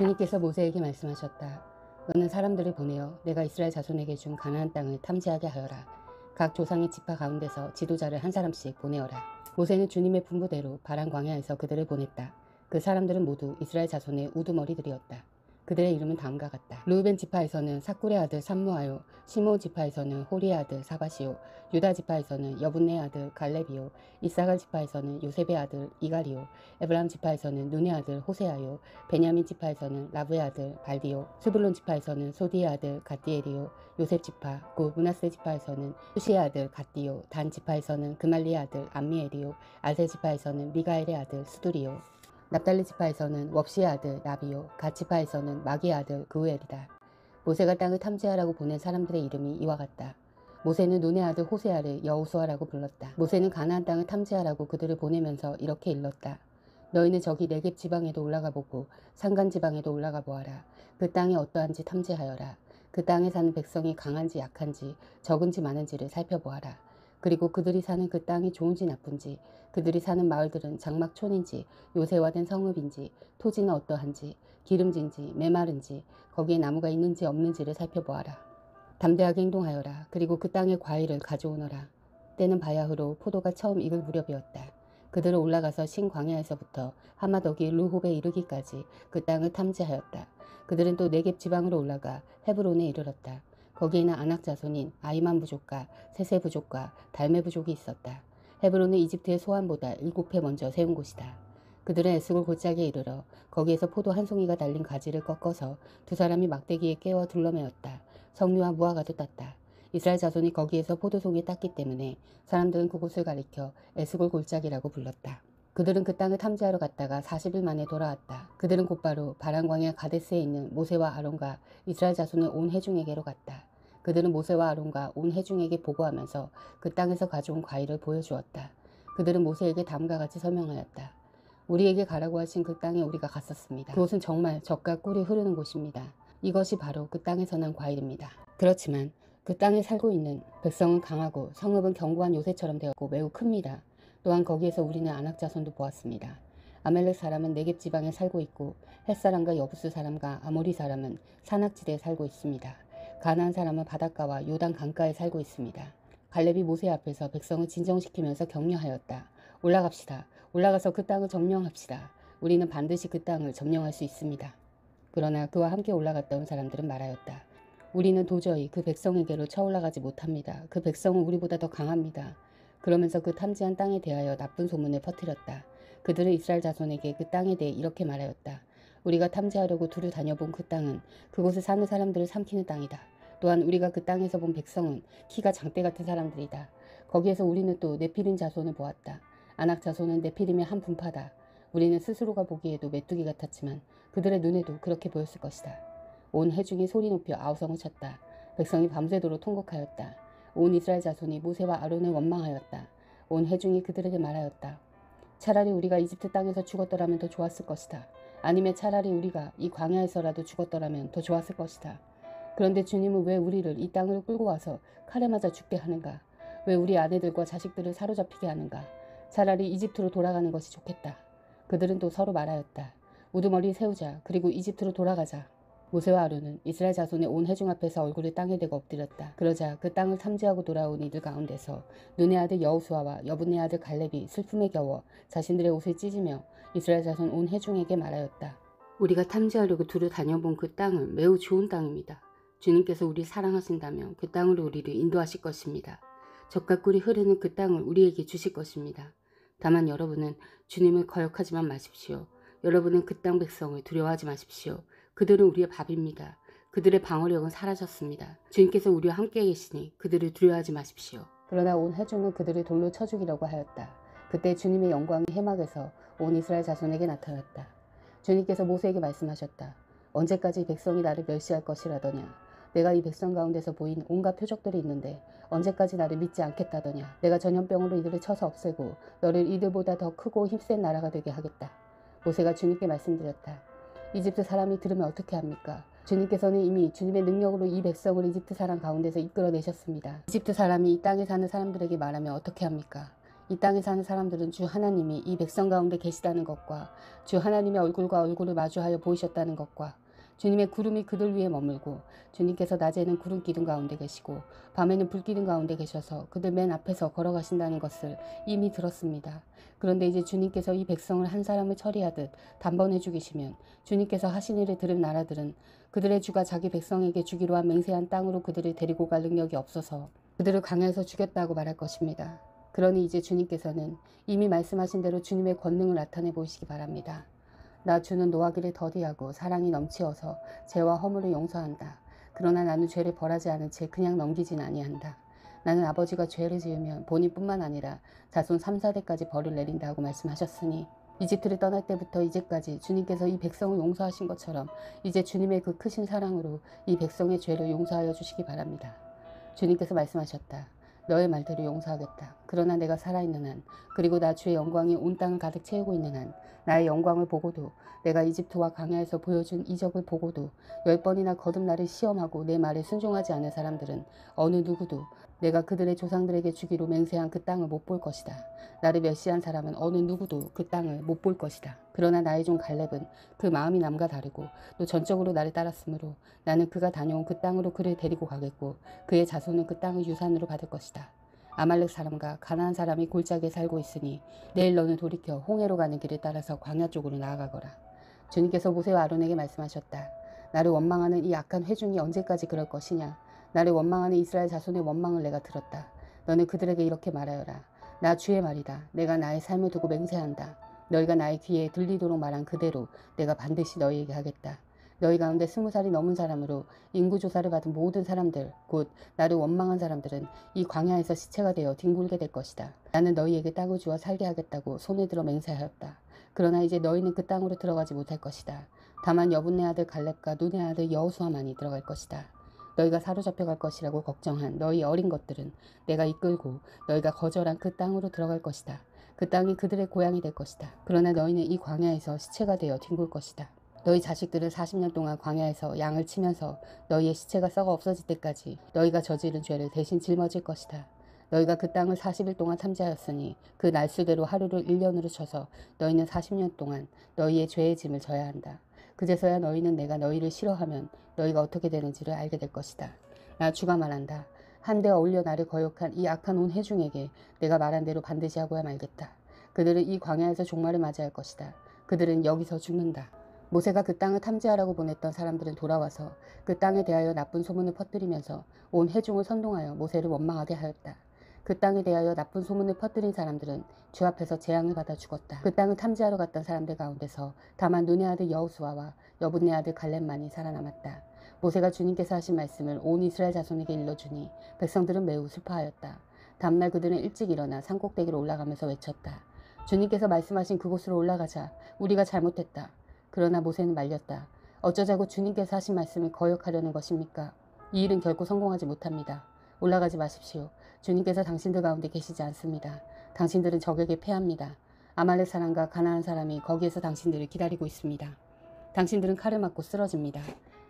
주님께서 모세에게 말씀하셨다. 너는 사람들을 보내어 내가 이스라엘 자손에게 준 가나안 땅을 탐지하게 하여라. 각 조상의 지파 가운데서 지도자를 한 사람씩 보내어라. 모세는 주님의 분부대로 바란 광야에서 그들을 보냈다. 그 사람들은 모두 이스라엘 자손의 우두머리들이었다. 그들의 이름은 다음과 같다. 르우벤 지파에서는 사꿀의 아들 삼무아요, 시므온 지파에서는 호리의 아들 사바시요, 유다 지파에서는 여분네의 아들 갈렙이요, 이사갈 지파에서는 요셉의 아들 이갈이요, 에브라임 지파에서는 눈의 아들 호세아요, 베냐민 지파에서는 라브의 아들 발디요, 스불론 지파에서는 소디의 아들 갓디엘이요, 요셉 지파 곧 므낫세 지파에서는 수시의 아들 갓디요, 단 지파에서는 그말리의 아들 암미엘이요, 아세 지파에서는 미가엘의 아들 수두리요, 납달리 지파에서는 웁시의 아들 나비요, 갓 지파에서는 마기의 아들 그우엘이다. 모세가 땅을 탐지하라고 보낸 사람들의 이름이 이와 같다. 모세는 눈의 아들 호세아를 여호수아라고 불렀다. 모세는 가나안 땅을 탐지하라고 그들을 보내면서 이렇게 일렀다. 너희는 저기 네겝 지방에도 올라가 보고 산간 지방에도 올라가 보아라. 그 땅이 어떠한지 탐지하여라. 그 땅에 사는 백성이 강한지 약한지 적은지 많은지를 살펴보아라. 그리고 그들이 사는 그 땅이 좋은지 나쁜지, 그들이 사는 마을들은 장막촌인지 요새화된 성읍인지, 토지는 어떠한지, 기름진지 메마른지, 거기에 나무가 있는지 없는지를 살펴보아라. 담대하게 행동하여라. 그리고 그 땅의 과일을 가져오너라. 때는 바야흐로 포도가 처음 익을 무렵이었다. 그들은 올라가서 신광야에서부터 하마더기 루홉에 이르기까지 그 땅을 탐지하였다. 그들은 또 네겝 지방으로 올라가 헤브론에 이르렀다. 거기에는 아낙 자손인 아이만 부족과 세세 부족과 달메 부족이 있었다. 헤브론은 이집트의 소환보다 7배 먼저 세운 곳이다. 그들은 에스골 골짜기에 이르러 거기에서 포도 한 송이가 달린 가지를 꺾어서 두 사람이 막대기에 깨워 둘러매었다. 석류와 무화과도 땄다. 이스라엘 자손이 거기에서 포도송이 땄기 때문에 사람들은 그곳을 가리켜 에스골 골짜기라고 불렀다. 그들은 그 땅을 탐지하러 갔다가 40일 만에 돌아왔다. 그들은 곧바로 바란 광야 가데스에 있는 모세와 아론과 이스라엘 자손의 온 회중에게로 갔다. 그들은 모세와 아론과 온 회중에게 보고하면서 그 땅에서 가져온 과일을 보여주었다. 그들은 모세에게 다음과 같이 설명하였다. 우리에게 가라고 하신 그 땅에 우리가 갔었습니다. 그곳은 정말 젖과 꿀이 흐르는 곳입니다. 이것이 바로 그 땅에서 난 과일입니다. 그렇지만 그 땅에 살고 있는 백성은 강하고 성읍은 견고한 요새처럼 되었고 매우 큽니다. 또한 거기에서 우리는 아낙 자손도 보았습니다. 아멜렉 사람은 네겝 지방에 살고 있고 햇사람과 여부스 사람과 아모리 사람은 산악지대에 살고 있습니다. 가나안 사람은 바닷가와 요단 강가에 살고 있습니다. 갈렙이 모세 앞에서 백성을 진정시키면서 격려하였다. 올라갑시다. 올라가서 그 땅을 점령합시다. 우리는 반드시 그 땅을 점령할 수 있습니다. 그러나 그와 함께 올라갔다 온 사람들은 말하였다. 우리는 도저히 그 백성에게로 쳐올라가지 못합니다. 그 백성은 우리보다 더 강합니다. 그러면서 그 탐지한 땅에 대하여 나쁜 소문을 퍼뜨렸다. 그들은 이스라엘 자손에게 그 땅에 대해 이렇게 말하였다. 우리가 탐지하려고 두루 다녀본 그 땅은 그곳에 사는 사람들을 삼키는 땅이다. 또한 우리가 그 땅에서 본 백성은 키가 장대 같은 사람들이다. 거기에서 우리는 또 네피림 자손을 보았다. 아낙 자손은 네피림의 한 분파다. 우리는 스스로가 보기에도 메뚜기 같았지만 그들의 눈에도 그렇게 보였을 것이다. 온 회중이 소리 높여 아우성을 쳤다. 백성이 밤새도록 통곡하였다. 온 이스라엘 자손이 모세와 아론을 원망하였다. 온 회중이 그들에게 말하였다. 차라리 우리가 이집트 땅에서 죽었더라면 더 좋았을 것이다. 아니면 차라리 우리가 이 광야에서라도 죽었더라면 더 좋았을 것이다. 그런데 주님은 왜 우리를 이 땅으로 끌고 와서 칼에 맞아 죽게 하는가? 왜 우리 아내들과 자식들을 사로잡히게 하는가? 차라리 이집트로 돌아가는 것이 좋겠다. 그들은 또 서로 말하였다. 우두머리 세우자. 그리고 이집트로 돌아가자. 모세와 아론은 이스라엘 자손의 온 회중 앞에서 얼굴을 땅에 대고 엎드렸다. 그러자 그 땅을 탐지하고 돌아온 이들 가운데서 눈의 아들 여호수아와 여분의 아들 갈렙이 슬픔에 겨워 자신들의 옷을 찢으며 이스라엘 자손 온 회중에게 말하였다. 우리가 탐지하려고 두루 다녀본 그 땅은 매우 좋은 땅입니다. 주님께서 우리 사랑하신다면 그 땅으로 우리를 인도하실 것입니다. 젖과 꿀이 흐르는 그 땅을 우리에게 주실 것입니다. 다만 여러분은 주님을 거역하지만 마십시오. 여러분은 그 땅 백성을 두려워하지 마십시오. 그들은 우리의 밥입니다. 그들의 방어력은 사라졌습니다. 주님께서 우리와 함께 계시니 그들을 두려워하지 마십시오. 그러나 온 회중은 그들을 돌로 쳐 죽이려고 하였다. 그때 주님의 영광이 해막에서 온 이스라엘 자손에게 나타났다. 주님께서 모세에게 말씀하셨다. 언제까지 백성이 나를 멸시할 것이라더냐. 내가 이 백성 가운데서 보인 온갖 표적들이 있는데 언제까지 나를 믿지 않겠다더냐. 내가 전염병으로 이들을 쳐서 없애고 너를 이들보다 더 크고 힘센 나라가 되게 하겠다. 모세가 주님께 말씀드렸다. 이집트 사람이 들으면 어떻게 합니까? 주님께서는 이미 주님의 능력으로 이 백성을 이집트 사람 가운데서 이끌어내셨습니다. 이집트 사람이 이 땅에 사는 사람들에게 말하면 어떻게 합니까? 이 땅에 사는 사람들은 주 하나님이 이 백성 가운데 계시다는 것과 주 하나님의 얼굴과 얼굴을 마주하여 보이셨다는 것과 주님의 구름이 그들 위에 머물고 주님께서 낮에는 구름 기둥 가운데 계시고 밤에는 불 기둥 가운데 계셔서 그들 맨 앞에서 걸어가신다는 것을 이미 들었습니다. 그런데 이제 주님께서 이 백성을 한 사람을 처리하듯 단번에 죽이시면 주님께서 하신 일을 들은 나라들은 그들의 주가 자기 백성에게 주기로 한 맹세한 땅으로 그들을 데리고 갈 능력이 없어서 그들을 광야에서 죽였다고 말할 것입니다. 그러니 이제 주님께서는 이미 말씀하신 대로 주님의 권능을 나타내 보이시기 바랍니다. 나 주는 노하기를 더디하고 사랑이 넘치어서 죄와 허물을 용서한다. 그러나 나는 죄를 벌하지 않은 채 그냥 넘기진 아니한다. 나는 아버지가 죄를 지으면 본인뿐만 아니라 자손 3, 4대까지 벌을 내린다고 말씀하셨으니 이집트를 떠날 때부터 이제까지 주님께서 이 백성을 용서하신 것처럼 이제 주님의 그 크신 사랑으로 이 백성의 죄를 용서하여 주시기 바랍니다. 주님께서 말씀하셨다. 너의 말대로 용서하겠다. 그러나 내가 살아있는 한 그리고 나 주의 영광이 온 땅을 가득 채우고 있는 한 나의 영광을 보고도 내가 이집트와 광야에서 보여준 이적을 보고도 10번이나 거듭 나를 시험하고 내 말에 순종하지 않은 사람들은 어느 누구도 내가 그들의 조상들에게 주기로 맹세한 그 땅을 못 볼 것이다. 나를 멸시한 사람은 어느 누구도 그 땅을 못 볼 것이다. 그러나 나의 종 갈렙은 그 마음이 남과 다르고 또 전적으로 나를 따랐으므로 나는 그가 다녀온 그 땅으로 그를 데리고 가겠고 그의 자손은 그 땅을 유산으로 받을 것이다. 아말렉 사람과 가나안 사람이 골짜기에 살고 있으니 내일 너는 돌이켜 홍해로 가는 길을 따라서 광야 쪽으로 나아가거라. 주님께서 모세와 아론에게 말씀하셨다. 나를 원망하는 이 악한 회중이 언제까지 그럴 것이냐. 나를 원망하는 이스라엘 자손의 원망을 내가 들었다. 너는 그들에게 이렇게 말하여라. 나 주의 말이다. 내가 나의 삶을 두고 맹세한다. 너희가 나의 귀에 들리도록 말한 그대로 내가 반드시 너희에게 하겠다. 너희 가운데 20살이 넘은 사람으로 인구조사를 받은 모든 사람들 곧 나를 원망한 사람들은 이 광야에서 시체가 되어 뒹굴게 될 것이다. 나는 너희에게 땅을 주어 살게 하겠다고 손에 들어 맹세하였다. 그러나 이제 너희는 그 땅으로 들어가지 못할 것이다. 다만 여분네 아들 갈렙과 눈의 아들 여호수아만이 들어갈 것이다. 너희가 사로잡혀 갈 것이라고 걱정한 너희 어린 것들은 내가 이끌고 너희가 거절한 그 땅으로 들어갈 것이다. 그 땅이 그들의 고향이 될 것이다. 그러나 너희는 이 광야에서 시체가 되어 뒹굴 것이다. 너희 자식들은 40년 동안 광야에서 양을 치면서 너희의 시체가 썩어 없어질 때까지 너희가 저지른 죄를 대신 짊어질 것이다. 너희가 그 땅을 40일 동안 탐지하였으니 그 날수대로 하루를 1년으로 쳐서 너희는 40년 동안 너희의 죄의 짐을 져야 한다. 그제서야 너희는 내가 너희를 싫어하면 너희가 어떻게 되는지를 알게 될 것이다. 나 주가 말한다. 한데 어울려 나를 거역한 이 악한 온 회중에게 내가 말한 대로 반드시 하고야 말겠다. 그들은 이 광야에서 종말을 맞이할 것이다. 그들은 여기서 죽는다. 모세가 그 땅을 탐지하라고 보냈던 사람들은 돌아와서 그 땅에 대하여 나쁜 소문을 퍼뜨리면서 온 회중을 선동하여 모세를 원망하게 하였다. 그 땅에 대하여 나쁜 소문을 퍼뜨린 사람들은 주 앞에서 재앙을 받아 죽었다. 그 땅을 탐지하러 갔던 사람들 가운데서 다만 눈의 아들 여호수아와 여분네 아들 갈렙만이 살아남았다. 모세가 주님께서 하신 말씀을 온 이스라엘 자손에게 일러주니 백성들은 매우 슬퍼하였다. 다음날 그들은 일찍 일어나 산꼭대기로 올라가면서 외쳤다. 주님께서 말씀하신 그곳으로 올라가자. 우리가 잘못했다. 그러나 모세는 말렸다. 어쩌자고 주님께서 하신 말씀을 거역하려는 것입니까? 이 일은 결코 성공하지 못합니다. 올라가지 마십시오. 주님께서 당신들 가운데 계시지 않습니다. 당신들은 적에게 패합니다. 아말렉 사람과 가나안 사람이 거기에서 당신들을 기다리고 있습니다. 당신들은 칼을 맞고 쓰러집니다.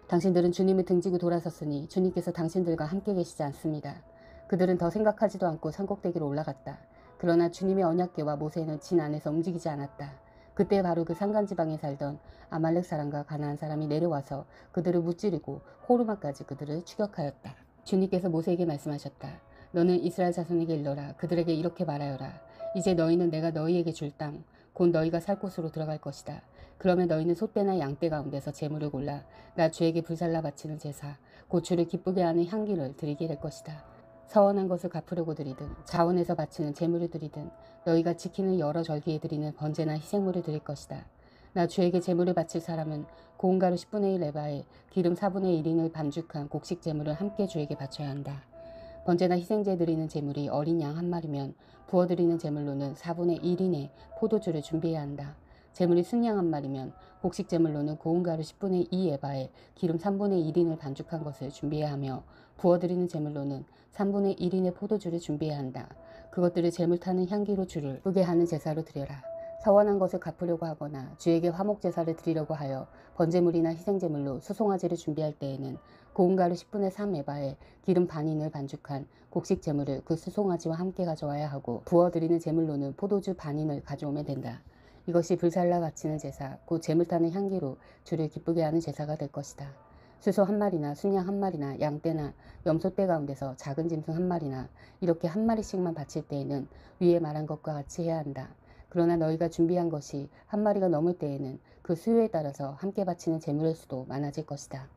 당신들은 주님을 등지고 돌아섰으니 주님께서 당신들과 함께 계시지 않습니다. 그들은 더 생각하지도 않고 산꼭대기로 올라갔다. 그러나 주님의 언약궤와 모세는 진 안에서 움직이지 않았다. 그때 바로 그 산간지방에 살던 아말렉 사람과 가나안 사람이 내려와서 그들을 무찌르고 호르마까지 그들을 추격하였다. 주님께서 모세에게 말씀하셨다. 너는 이스라엘 자손에게 일러라. 그들에게 이렇게 말하여라. 이제 너희는 내가 너희에게 줄 땅, 곧 너희가 살 곳으로 들어갈 것이다. 그러면 너희는 소떼나 양떼 가운데서 제물을 골라 나 주에게 불살라 바치는 제사, 곧 주를 기쁘게 하는 향기를 드리게 될 것이다. 서원한 것을 갚으려고 드리든 자원에서 바치는 제물을 드리든 너희가 지키는 여러 절기에 드리는 번제나 희생물을 드릴 것이다. 나 주에게 제물을 바칠 사람은 고운 가루 10분의 1 에바에 기름 4분의 1인을 반죽한 곡식 제물을 함께 주에게 바쳐야 한다. 번제나 희생제 드리는 제물이 어린 양 한 마리면 부어드리는 제물로는 4분의 1인의 포도주를 준비해야 한다. 제물이 순양 한 마리면 곡식 제물로는 고운 가루 10분의 2 에바에 기름 3분의 1인을 반죽한 것을 준비해야 하며 부어드리는 제물로는 3분의 1인의 포도주를 준비해야 한다. 그것들을 제물 타는 향기로 주를 기쁘게 하는 제사로 드려라. 서원한 것을 갚으려고 하거나 주에게 화목 제사를 드리려고 하여 번제물이나 희생제물로 수송아지를 준비할 때에는 고운 가루 10분의 3 에바에 기름 반인을 반죽한 곡식 제물을 그 수송아지와 함께 가져와야 하고 부어드리는 제물로는 포도주 반인을 가져오면 된다. 이것이 불살라 바치는 제사, 곧 제물 타는 향기로 주를 기쁘게 하는 제사가 될 것이다. 수소 한 마리나 순양 한 마리나 양떼나 염소떼 가운데서 작은 짐승 한 마리나 이렇게 한 마리씩만 바칠 때에는 위에 말한 것과 같이 해야 한다. 그러나 너희가 준비한 것이 한 마리가 넘을 때에는 그 수요에 따라서 함께 바치는 제물의 수도 많아질 것이다.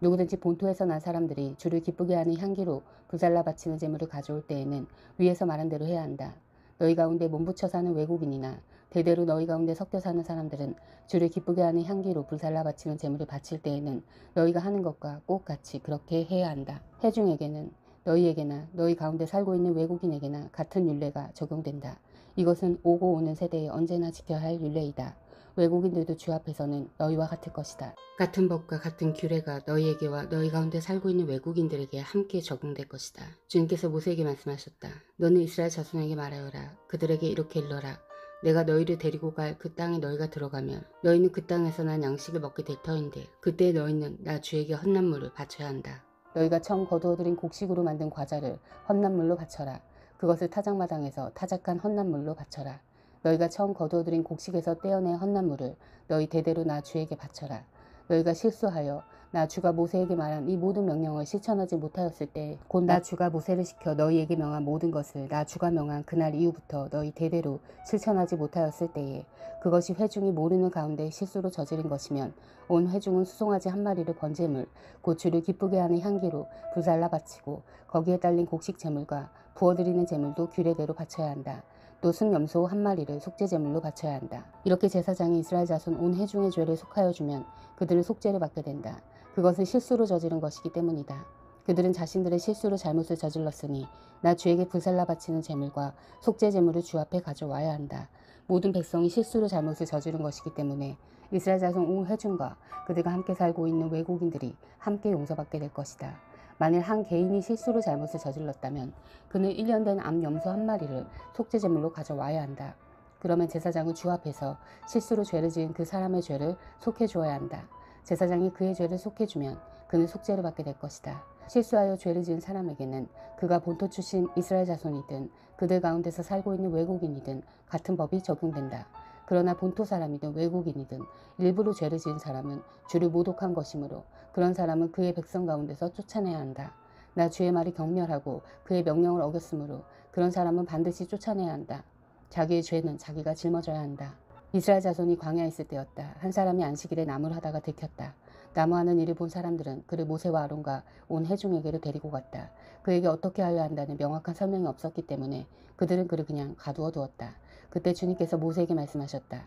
누구든지 본토에서 난 사람들이 주를 기쁘게 하는 향기로 불살라 바치는 제물을 가져올 때에는 위에서 말한 대로 해야 한다. 너희 가운데 몸붙여 사는 외국인이나 대대로 너희 가운데 섞여 사는 사람들은 주를 기쁘게 하는 향기로 불살라 바치는 제물을 바칠 때에는 너희가 하는 것과 꼭 같이 그렇게 해야 한다. 회중에게는 너희에게나 너희 가운데 살고 있는 외국인에게나 같은 율례가 적용된다. 이것은 오고 오는 세대에 언제나 지켜야 할 율례이다. 외국인들도 주 앞에서는 너희와 같을 것이다. 같은 법과 같은 규례가 너희에게와 너희 가운데 살고 있는 외국인들에게 함께 적용될 것이다. 주님께서 모세에게 말씀하셨다. 너는 이스라엘 자손에게 말하여라. 그들에게 이렇게 일러라. 내가 너희를 데리고 갈 그 땅에 너희가 들어가면 너희는 그 땅에서 난 양식을 먹게 될 터인데 그때 너희는 나 주에게 헌난물을 바쳐야 한다. 너희가 처음 거두어들인 곡식으로 만든 과자를 헌난물로 바쳐라. 그것을 타작마당에서 타작한 헌난물로 바쳐라. 너희가 처음 거두어들인 곡식에서 떼어낸 헌난물을 너희 대대로 나 주에게 바쳐라. 너희가 실수하여 나 주가 모세에게 말한 이 모든 명령을 실천하지 못하였을 때 곧 나 주가 모세를 시켜 너희에게 명한 모든 것을 나 주가 명한 그날 이후부터 너희 대대로 실천하지 못하였을 때에 그것이 회중이 모르는 가운데 실수로 저지른 것이면 온 회중은 수송아지 한 마리를 번제물 곧 주를 기쁘게 하는 향기로 불살라 바치고 거기에 딸린 곡식 제물과 부어드리는 제물도 규례대로 바쳐야 한다. 또 순염소 한 마리를 속죄제물로 바쳐야 한다. 이렇게 제사장이 이스라엘 자손 온 회중의 죄를 속하여 주면 그들은 속죄를 받게 된다. 그것은 실수로 저지른 것이기 때문이다. 그들은 자신들의 실수로 잘못을 저질렀으니 나 주에게 불살라 바치는 제물과 속죄제물을 주 앞에 가져와야 한다. 모든 백성이 실수로 잘못을 저지른 것이기 때문에 이스라엘 자손 온 회중과 그들과 함께 살고 있는 외국인들이 함께 용서받게 될 것이다. 만일 한 개인이 실수로 잘못을 저질렀다면 그는 1년 된 암 염소 한 마리를 속죄제물로 가져와야 한다. 그러면 제사장은 주 앞에서 실수로 죄를 지은 그 사람의 죄를 속해 주어야 한다. 제사장이 그의 죄를 속해 주면 그는 속죄를 받게 될 것이다. 실수하여 죄를 지은 사람에게는 그가 본토 출신 이스라엘 자손이든 그들 가운데서 살고 있는 외국인이든 같은 법이 적용된다. 그러나 본토 사람이든 외국인이든 일부러 죄를 지은 사람은 주를 모독한 것이므로 그런 사람은 그의 백성 가운데서 쫓아내야 한다. 나 주의 말이 경멸하고 그의 명령을 어겼으므로 그런 사람은 반드시 쫓아내야 한다. 자기의 죄는 자기가 짊어져야 한다. 이스라엘 자손이 광야에 있을 때였다. 한 사람이 안식일에 나무를 하다가 들켰다. 나무하는 일을 본 사람들은 그를 모세와 아론과 온 회중에게로 데리고 갔다. 그에게 어떻게 하여야 한다는 명확한 설명이 없었기 때문에 그들은 그를 그냥 가두어 두었다. 그때 주님께서 모세에게 말씀하셨다.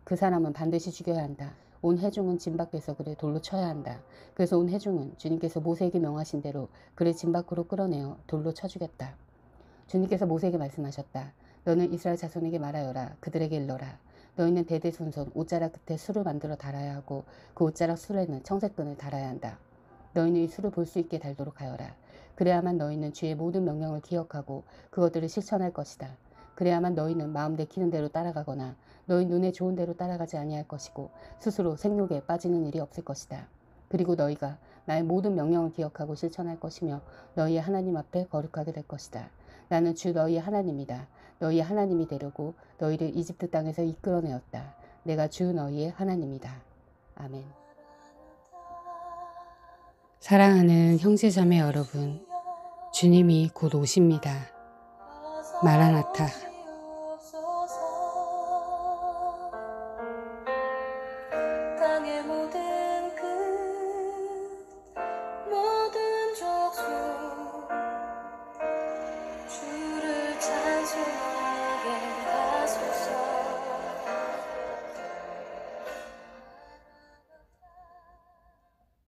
그 사람은 반드시 죽여야 한다. 온 회중은 진 밖에서 그를 돌로 쳐야 한다. 그래서 온 회중은 주님께서 모세에게 명하신 대로 그를 진 밖으로 끌어내어 돌로 쳐 죽였다. 주님께서 모세에게 말씀하셨다. 너는 이스라엘 자손에게 말하여라. 그들에게 일러라. 너희는 대대손손 옷자락 끝에 술을 만들어 달아야 하고 그 옷자락 술에는 청색끈을 달아야 한다. 너희는 이 술을 볼 수 있게 달도록 하여라. 그래야만 너희는 주의 모든 명령을 기억하고 그것들을 실천할 것이다. 그래야만 너희는 마음 내키는 대로 따라가거나 너희 눈에 좋은 대로 따라가지 아니할 것이고 스스로 생욕에 빠지는 일이 없을 것이다. 그리고 너희가 나의 모든 명령을 기억하고 실천할 것이며 너희의 하나님 앞에 거룩하게 될 것이다. 나는 주 너희의 하나님이다. 너희의 하나님이 되려고 너희를 이집트 땅에서 이끌어내었다. 내가 주 너희의 하나님이다. 아멘. 사랑하는 형제자매 여러분, 주님이 곧 오십니다. 마라나타. 땅의 모든